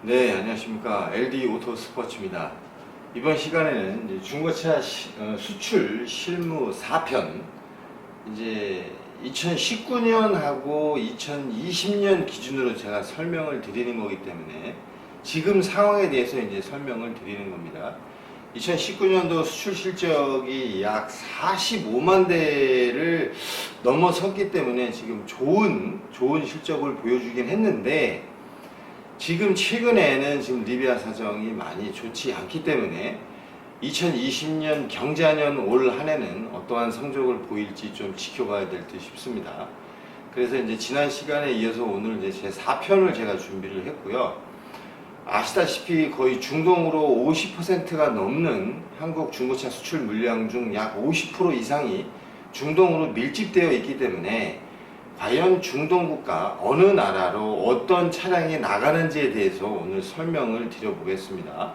네, 안녕하십니까. LD 오토스포츠입니다. 이번 시간에는 이제 중고차 수출 실무 4편, 이제 2019년하고 2020년 기준으로 제가 설명을 드리는 거기 때문에 지금 상황에 대해서 이제 설명을 드리는 겁니다. 2019년도 수출 실적이 약 45만 대를 넘어섰기 때문에 지금 좋은 실적을 보여주긴 했는데, 지금 최근에는 지금 리비아 사정이 많이 좋지 않기 때문에 2020년 경자년 올 한해는 어떠한 성적을 보일지 좀 지켜봐야 될 듯 싶습니다. 그래서 이제 지난 시간에 이어서 오늘 이제 제 4편을 제가 준비를 했고요. 아시다시피 거의 중동으로 50%가 넘는 한국 중고차 수출 물량 중 약 50% 이상이 중동으로 밀집되어 있기 때문에 과연 중동 국가 어느 나라로 어떤 차량이 나가는지에 대해서 오늘 설명을 드려보겠습니다.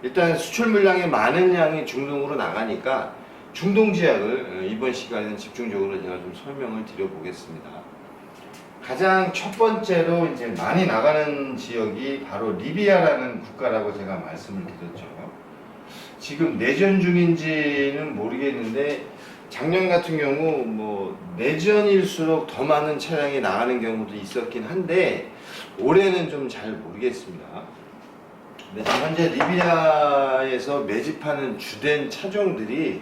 일단 수출 물량의 많은 양이 중동으로 나가니까 중동 지역을 이번 시간에는 집중적으로 제가 좀 설명을 드려보겠습니다. 가장 첫 번째로 이제 많이 나가는 지역이 바로 리비아라는 국가라고 제가 말씀을 드렸죠. 지금 내전 중인지는 모르겠는데 작년 같은 경우 뭐 내전일수록 더 많은 차량이 나가는 경우도 있었긴 한데 올해는 좀 잘 모르겠습니다. 근데 현재 리비아에서 매집하는 주된 차종들이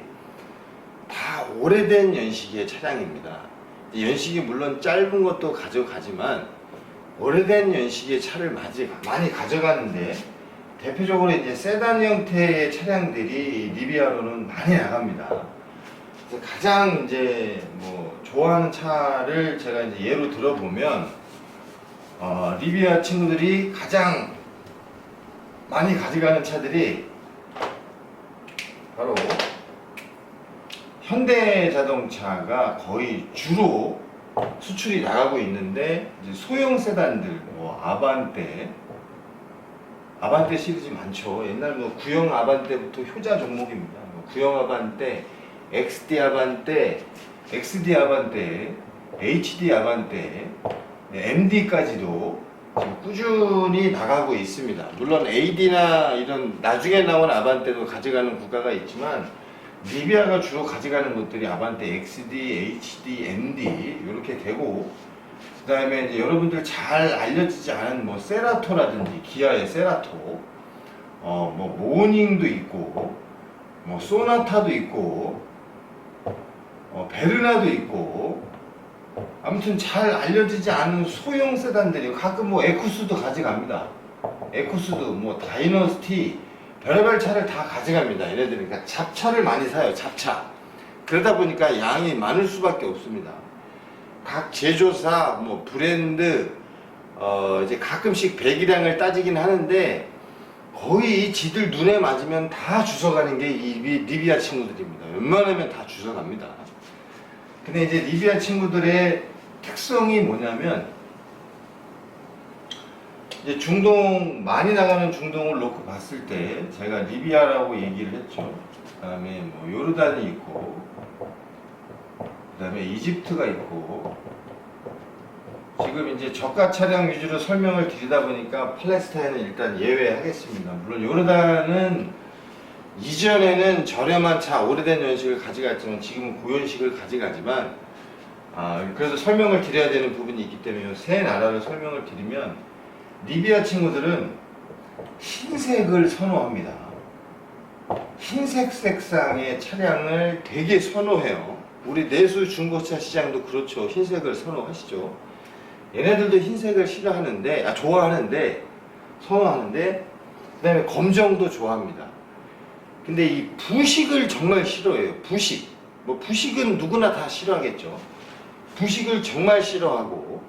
다 오래된 연식의 차량입니다. 연식이 물론 짧은 것도 가져가지만 오래된 연식의 차를 많이 가져가는데 대표적으로 이제 세단 형태의 차량들이 리비아로는 많이 나갑니다. 그래서 가장 이제 뭐 좋아하는 차를 제가 이제 예로 들어보면 리비아 친구들이 가장 많이 가져가는 차들이 바로 현대자동차가 거의 주로 수출이 나가고 있는데, 이제 소형 세단들 뭐 아반떼 시리즈 많죠. 옛날 뭐 구형 아반떼부터 효자 종목입니다. 뭐 구형 아반떼, XD 아반떼, XD 아반떼, HD 아반떼, MD까지도 지금 꾸준히 나가고 있습니다. 물론 AD나 이런 나중에 나온 아반떼도 가져가는 국가가 있지만 리비아가 주로 가져가는 것들이 아반떼 XD, HD, MD 이렇게 되고, 그 다음에 이제 여러분들 잘 알려지지 않은 뭐 세라토라든지 기아의 세라토, 뭐 모닝도 있고, 뭐 소나타도 있고, 베르나도 있고, 아무튼 잘 알려지지 않은 소형 세단들이 가끔 뭐 에쿠스도 가져갑니다. 에쿠스도 뭐 다이너스티 별의별 차를 다 가져갑니다. 얘네들은 그러니까 잡차를 많이 사요. 잡차. 그러다 보니까 양이 많을 수밖에 없습니다. 각 제조사, 뭐 브랜드, 이제 가끔씩 배기량을 따지긴 하는데 거의 지들 눈에 맞으면 다 주워가는 게 이 리비아 친구들입니다. 웬만하면 다 주워갑니다. 근데 이제 리비아 친구들의 특성이 뭐냐면, 이제 중동, 많이 나가는 중동을 놓고 봤을 때 제가 리비아라고 얘기를 했죠. 그 다음에 뭐 요르단이 있고, 그 다음에 이집트가 있고, 지금 이제 저가 차량 위주로 설명을 드리다 보니까 팔레스타인은 일단 예외하겠습니다. 물론 요르단은 이전에는 저렴한 차, 오래된 연식을 가져갔지만 지금은 고연식을 가져가지만, 그래서 설명을 드려야 되는 부분이 있기 때문에 세 나라를 설명을 드리면, 리비아 친구들은 흰색을 선호합니다. 흰색 색상의 차량을 되게 선호해요. 우리 내수 중고차 시장도 그렇죠. 흰색을 선호하시죠. 얘네들도 흰색을 좋아하는데, 선호하는데, 그 다음에 검정도 좋아합니다. 근데 이 부식을 정말 싫어해요. 부식은 누구나 다 싫어하겠죠. 부식을 정말 싫어하고,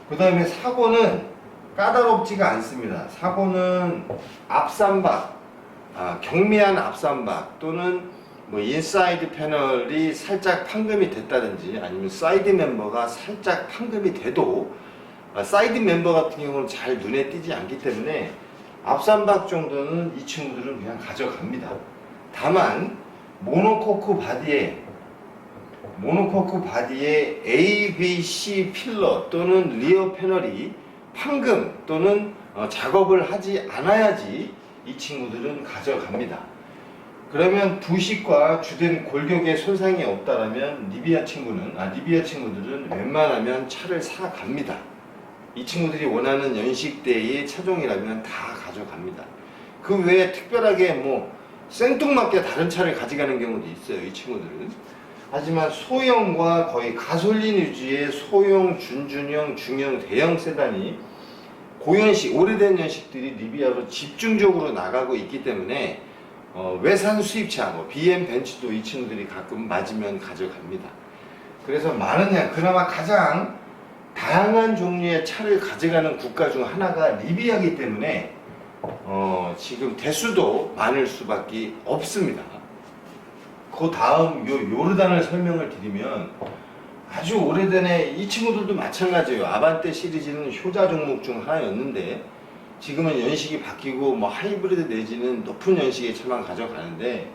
그 다음에 사고는 까다롭지가 않습니다. 사고는 앞삼박, 경미한 앞삼박 또는 뭐 인사이드 패널이 살짝 판금이 됐다든지 아니면 사이드 멤버가 살짝 판금이 돼도 사이드 멤버 같은 경우는 잘 눈에 띄지 않기 때문에 앞삼박 정도는 이 친구들은 그냥 가져갑니다. 다만 모노코크 바디에 A, B, C 필러 또는 리어 패널이 판금 또는 작업을 하지 않아야지 이 친구들은 가져갑니다. 그러면 부식과 주된 골격에 손상이 없다라면 리비아 친구들은 웬만하면 차를 사갑니다. 이 친구들이 원하는 연식대의 차종이라면 다 가져갑니다. 그 외에 특별하게 뭐 생뚱맞게 다른 차를 가져가는 경우도 있어요, 이 친구들은. 하지만 소형과 거의 가솔린 위주의 소형, 준중형, 중형, 대형 세단이 고연식, 오래된 연식들이 리비아로 집중적으로 나가고 있기 때문에 외산 수입차, BM 벤츠도 이 친구들이 가끔 맞으면 가져갑니다. 그래서 많은 양, 그나마 가장 다양한 종류의 차를 가져가는 국가 중 하나가 리비아이기 때문에 지금 대수도 많을 수밖에 없습니다. 그 다음 요르단을 설명을 드리면 아주 오래전에 이 친구들도 마찬가지예요. 아반떼 시리즈는 효자 종목 중 하나였는데 지금은 연식이 바뀌고 뭐 하이브리드 내지는 높은 연식의 차만 가져가는데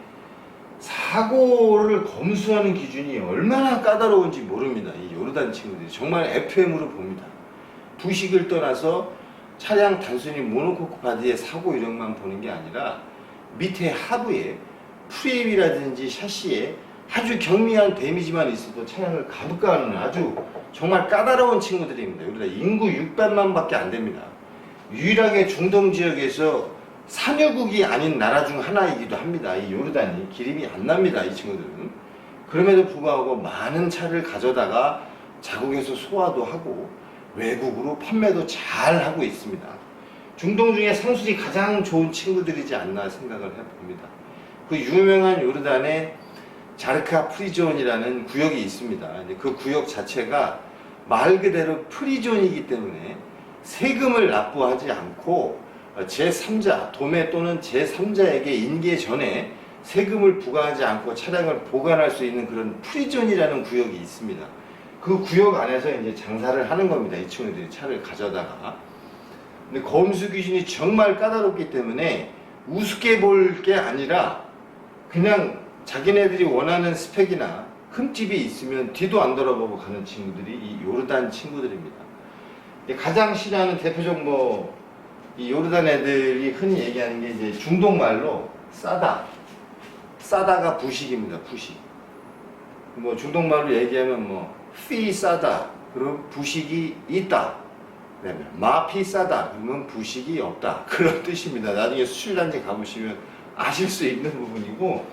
사고를 검수하는 기준이 얼마나 까다로운지 모릅니다. 이 요르단 친구들이 정말 FM으로 봅니다. 부식을 떠나서 차량 단순히 모노코크 바디의 사고 이력만 보는 게 아니라 밑에 하부에 프레임이라든지 샤시에 아주 경미한 데미지만 있어도 차량을 가부가하는 아주 정말 까다로운 친구들입니다. 우리가 인구 600만 밖에 안 됩니다. 유일하게 중동 지역에서 산유국이 아닌 나라 중 하나이기도 합니다. 이 요르단이 기름이 안 납니다. 이 친구들은. 그럼에도 불구하고 많은 차를 가져다가 자국에서 소화도 하고 외국으로 판매도 잘 하고 있습니다. 중동 중에 상술이 가장 좋은 친구들이지 않나 생각을 해봅니다. 그 유명한 요르단의 자르카 프리존이라는 구역이 있습니다. 그 구역 자체가 말 그대로 프리존이기 때문에 세금을 납부하지 않고 제3자, 도매 또는 제3자에게 인계 전에 세금을 부과하지 않고 차량을 보관할 수 있는 그런 프리존이라는 구역이 있습니다. 그 구역 안에서 이제 장사를 하는 겁니다. 이 친구들이 차를 가져다가. 근데 검수 기준이 정말 까다롭기 때문에 우습게 볼 게 아니라 그냥 자기네들이 원하는 스펙이나 흠집이 있으면 뒤도 안 돌아보고 가는 친구들이 이 요르단 친구들입니다. 가장 싫어하는 대표적 이 요르단 애들이 흔히 얘기하는 게 이제 중동 말로 싸다가 부식입니다. 부식. 중동 말로 얘기하면 피 싸다 그럼 부식이 있다. 그다음에 마피 싸다 그러면 부식이 없다. 그런 뜻입니다. 나중에 수출단지 가보시면 아실 수 있는 부분이고,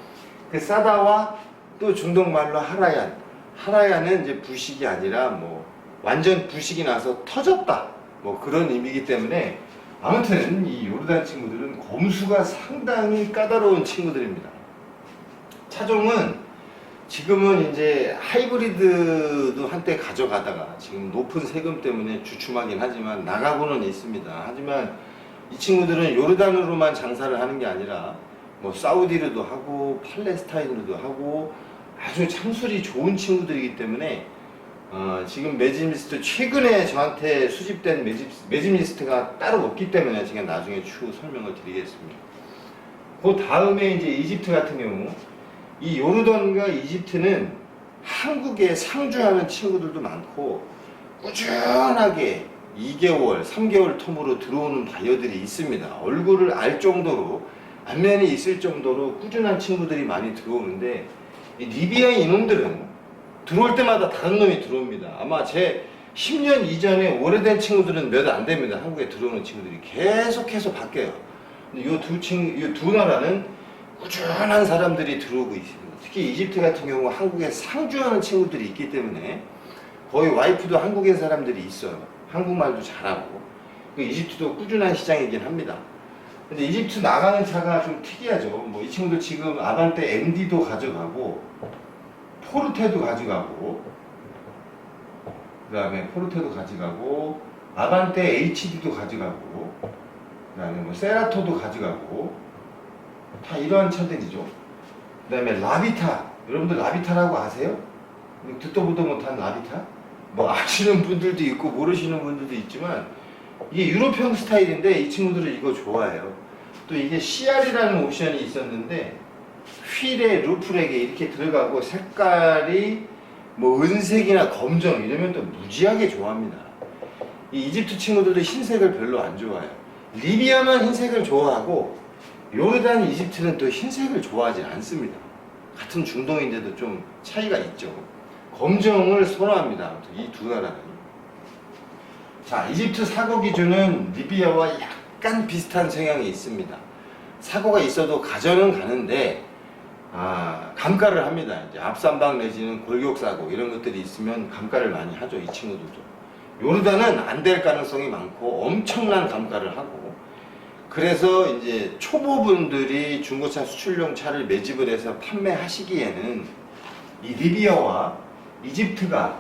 그 싸다와 또 중동 말로 하라얀은 이제 부식이 아니라 완전 부식이 나서 터졌다 그런 의미이기 때문에 아무튼 이 요르단 친구들은 검수가 상당히 까다로운 친구들입니다. 차종은 지금은 이제 하이브리드도 한때 가져가다가 지금 높은 세금 때문에 주춤하긴 하지만 나가고는 있습니다. 하지만 이 친구들은 요르단으로만 장사를 하는 게 아니라 사우디로도 하고 팔레스타인으로도 하고 아주 참술이 좋은 친구들이기 때문에 지금 매집 리스트 최근에 저한테 수집된 매집 리스트가 따로 없기 때문에 제가 나중에 추후 설명을 드리겠습니다. 그 다음에 이제 이집트 같은 경우, 이 요르단과 이집트는 한국에 상주하는 친구들도 많고 꾸준하게 2개월, 3개월 텀으로 들어오는 바이어들이 있습니다. 얼굴을 알 정도로, 안면이 있을 정도로 꾸준한 친구들이 많이 들어오는데, 이 리비아 이놈들은 들어올 때마다 다른 놈이 들어옵니다. 아마 제 10년 이전에 오래된 친구들은 몇 안 됩니다. 한국에 들어오는 친구들이 계속해서 바뀌어요. 근데 이 두 나라는 꾸준한 사람들이 들어오고 있습니다. 특히 이집트 같은 경우 한국에 상주하는 친구들이 있기 때문에 거의 와이프도 한국인 사람들이 있어요. 한국말도 잘하고. 이집트도 꾸준한 시장이긴 합니다. 근데 이집트 나가는 차가 좀 특이하죠. 이 친구들 지금 아반떼 MD도 가져가고 포르테도 가져가고, 그 다음에 포르테도 가져가고, 아반떼 HD도 가져가고, 그 다음에 세라토도 가져가고, 다 이러한 차들이죠. 그 다음에 라비타, 여러분들 라비타라고 아세요? 듣도 보도 못한 라비타? 아시는 분들도 있고 모르시는 분들도 있지만 이게 유럽형 스타일인데 이 친구들은 이거 좋아해요. 또 이게 CR이라는 옵션이 있었는데 휠에 루프렉에 이렇게 들어가고 색깔이 은색이나 검정 이러면 또 무지하게 좋아합니다. 이 이집트 친구들도 흰색을 별로 안 좋아해요. 리비아만 흰색을 좋아하고 요르단, 이집트는 또 흰색을 좋아하지 않습니다. 같은 중동인데도 좀 차이가 있죠. 검정을 선호합니다. 이 두 나라는. 자, 이집트 사고 기준은 리비아와 약간 비슷한 성향이 있습니다. 사고가 있어도 가정은 가는데 감가를 합니다. 이제 앞선박 내지는 골격사고 이런 것들이 있으면 감가를 많이 하죠. 이 친구들도. 요르단은 안 될 가능성이 많고 엄청난 감가를 하고, 그래서 이제 초보분들이 중고차 수출용 차를 매집을 해서 판매하시기에는 이 리비아와 이집트가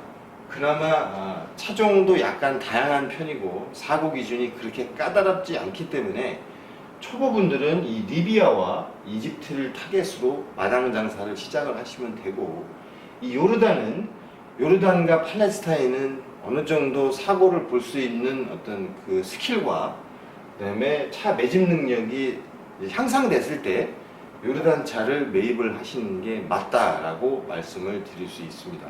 그나마 차종도 약간 다양한 편이고 사고 기준이 그렇게 까다롭지 않기 때문에 초보분들은 이 리비아와 이집트를 타겟으로 마당 장사를 시작을 하시면 되고, 이 요르단과 팔레스타인은 어느 정도 사고를 볼 수 있는 어떤 그 스킬과 그다음에 차 매집 능력이 향상됐을 때 요르단 차를 매입을 하시는 게 맞다라고 말씀을 드릴 수 있습니다.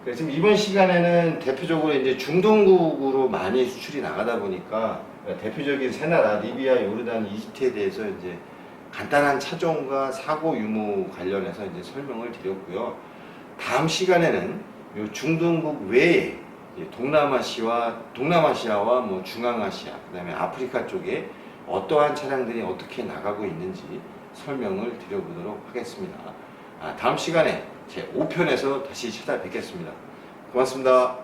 그래서 이번 시간에는 대표적으로 이제 중동국으로 많이 수출이 나가다 보니까 대표적인 세 나라 리비아, 요르단, 이집트에 대해서 이제 간단한 차종과 사고 유무 관련해서 이제 설명을 드렸고요. 다음 시간에는 요 중동국 외에 동남아시아와 뭐 중앙아시아, 그다음에 아프리카 쪽에 어떠한 차량들이 어떻게 나가고 있는지 설명을 드려보도록 하겠습니다. 다음 시간에 제 5편에서 다시 찾아뵙겠습니다. 고맙습니다.